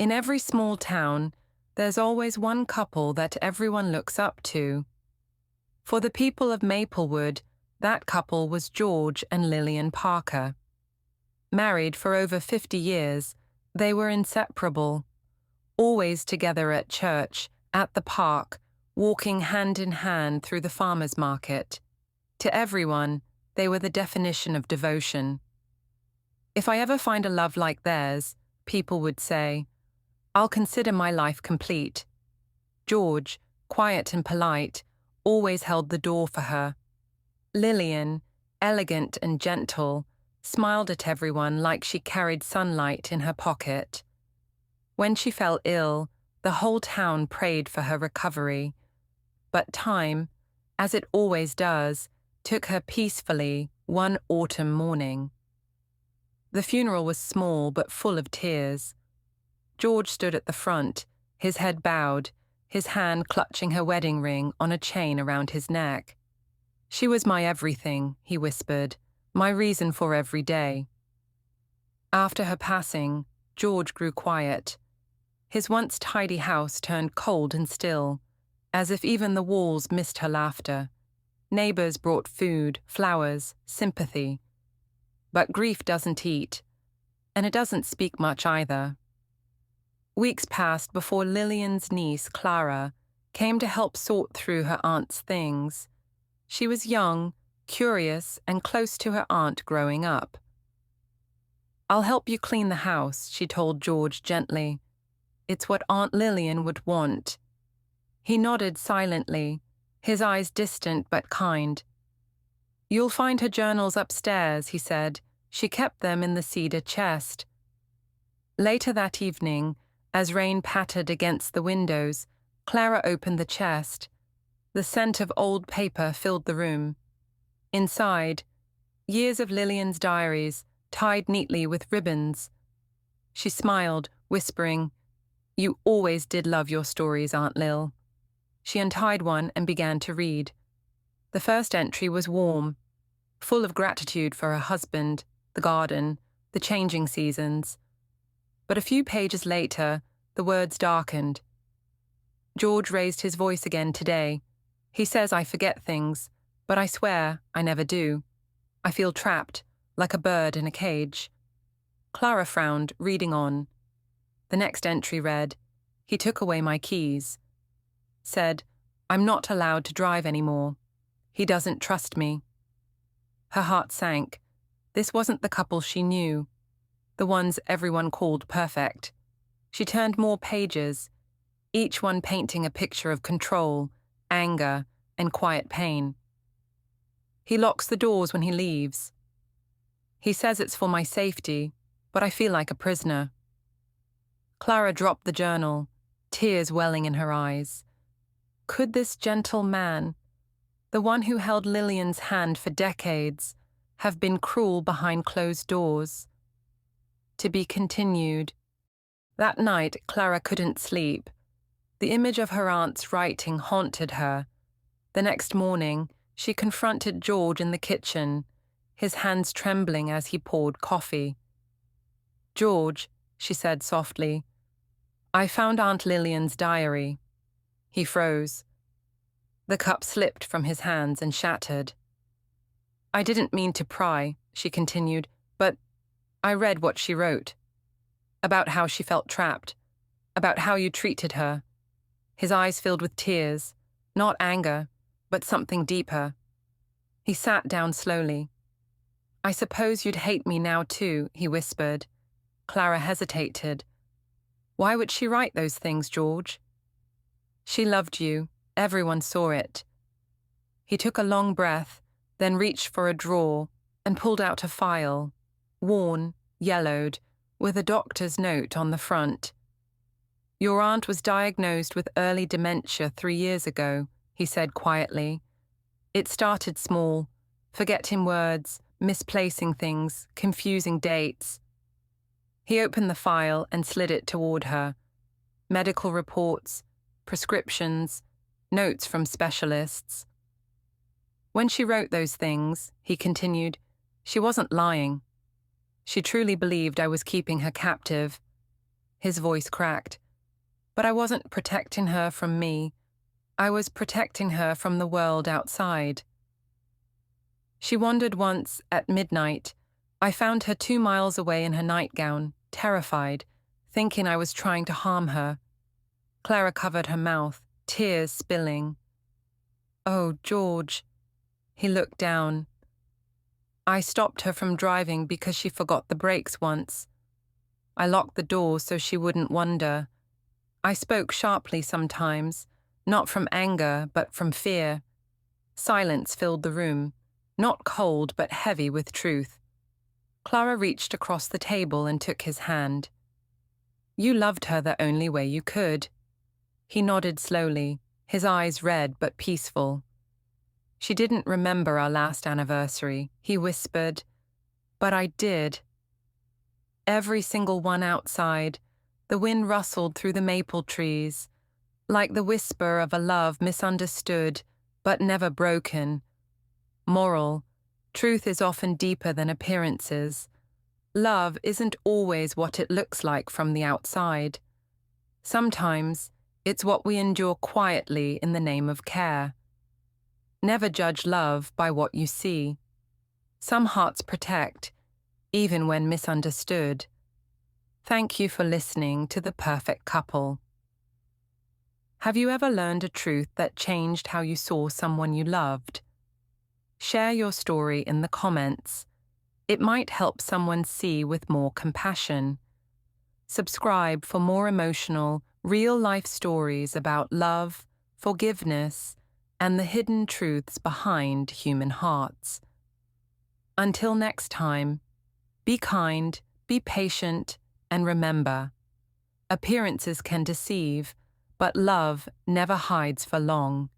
In every small town, there's always one couple that everyone looks up to. For the people of Maplewood, that couple was George and Lillian Parker. Married for over 50 years, they were inseparable, always together at church, at the park, walking hand in hand through the farmers' market. To everyone, they were the definition of devotion. If I ever find a love like theirs, people would say, I'll consider my life complete. George, quiet and polite, always held the door for her. Lillian, elegant and gentle, smiled at everyone like she carried sunlight in her pocket. When she fell ill, the whole town prayed for her recovery. But time, as it always does, took her peacefully one autumn morning. The funeral was small but full of tears. George stood at the front, his head bowed, his hand clutching her wedding ring on a chain around his neck. She was my everything, he whispered, my reason for every day. After her passing, George grew quiet. His once tidy house turned cold and still, as if even the walls missed her laughter. Neighbors brought food, flowers, sympathy. But grief doesn't eat, and it doesn't speak much either. Weeks passed before Lillian's niece, Clara, came to help sort through her aunt's things. She was young, curious, and close to her aunt growing up. I'll help you clean the house, she told George gently. It's what Aunt Lillian would want. He nodded silently, his eyes distant but kind. You'll find her journals upstairs, he said. She kept them in the cedar chest. Later that evening, as rain pattered against the windows, Clara opened the chest. The scent of old paper filled the room. Inside, years of Lillian's diaries, tied neatly with ribbons. She smiled, whispering, You always did love your stories, Aunt Lil. She untied one and began to read. The first entry was warm, full of gratitude for her husband, the garden, the changing seasons. But a few pages later, the words darkened. George raised his voice again today. He says I forget things, but I swear I never do. I feel trapped, like a bird in a cage. Clara frowned, reading on. The next entry read, He took away my keys. Said, I'm not allowed to drive anymore. He doesn't trust me. Her heart sank. This wasn't the couple she knew, the ones everyone called perfect. She turned more pages, each one painting a picture of control, anger, and quiet pain. He locks the doors when he leaves. He says it's for my safety, but I feel like a prisoner. Clara dropped the journal, tears welling in her eyes. Could this gentle man, the one who held Lillian's hand for decades, have been cruel behind closed doors? To be continued. That night, Clara couldn't sleep. The image of her aunt's writing haunted her. The next morning, she confronted George in the kitchen, his hands trembling as he poured coffee. George, she said softly, I found Aunt Lillian's diary. He froze. The cup slipped from his hands and shattered. I didn't mean to pry, she continued, but I read what she wrote. About how she felt trapped, about how you treated her. His eyes filled with tears, not anger, but something deeper. He sat down slowly. I suppose you'd hate me now too, he whispered. Clara hesitated. Why would she write those things, George? She loved you. Everyone saw it. He took a long breath, then reached for a drawer and pulled out a file, worn, yellowed, with a doctor's note on the front. Your aunt was diagnosed with early dementia 3 years ago, he said quietly. It started small, forgetting words, misplacing things, confusing dates. He opened the file and slid it toward her. Medical reports, prescriptions, notes from specialists. When she wrote those things, he continued, she wasn't lying. She truly believed I was keeping her captive. His voice cracked. But I wasn't protecting her from me. I was protecting her from the world outside. She wandered once at midnight. I found her 2 miles away in her nightgown, terrified, thinking I was trying to harm her. Clara covered her mouth, tears spilling. "Oh, George." He looked down. "I stopped her from driving because she forgot the brakes once. I locked the door so she wouldn't wonder. I spoke sharply sometimes, not from anger, but from fear. Silence filled the room, not cold but heavy with truth. Clara reached across the table and took his hand. You loved her the only way you could." He nodded slowly, his eyes red but peaceful. "She didn't remember our last anniversary," he whispered. "But I did. Every single one outside, the wind rustled through the maple trees, like the whisper of a love misunderstood but never broken. Moral: truth is often deeper than appearances. Love isn't always what it looks like from the outside. Sometimes it's what we endure quietly in the name of care. Never judge love by what you see. Some hearts protect, even when misunderstood. Thank you for listening to The Perfect Couple. Have you ever learned a truth that changed how you saw someone you loved? Share your story in the comments. It might help someone see with more compassion. Subscribe for more emotional, real-life stories about love, forgiveness, and the hidden truths behind human hearts. Until next time, be kind, be patient, and remember, appearances can deceive, but love never hides for long.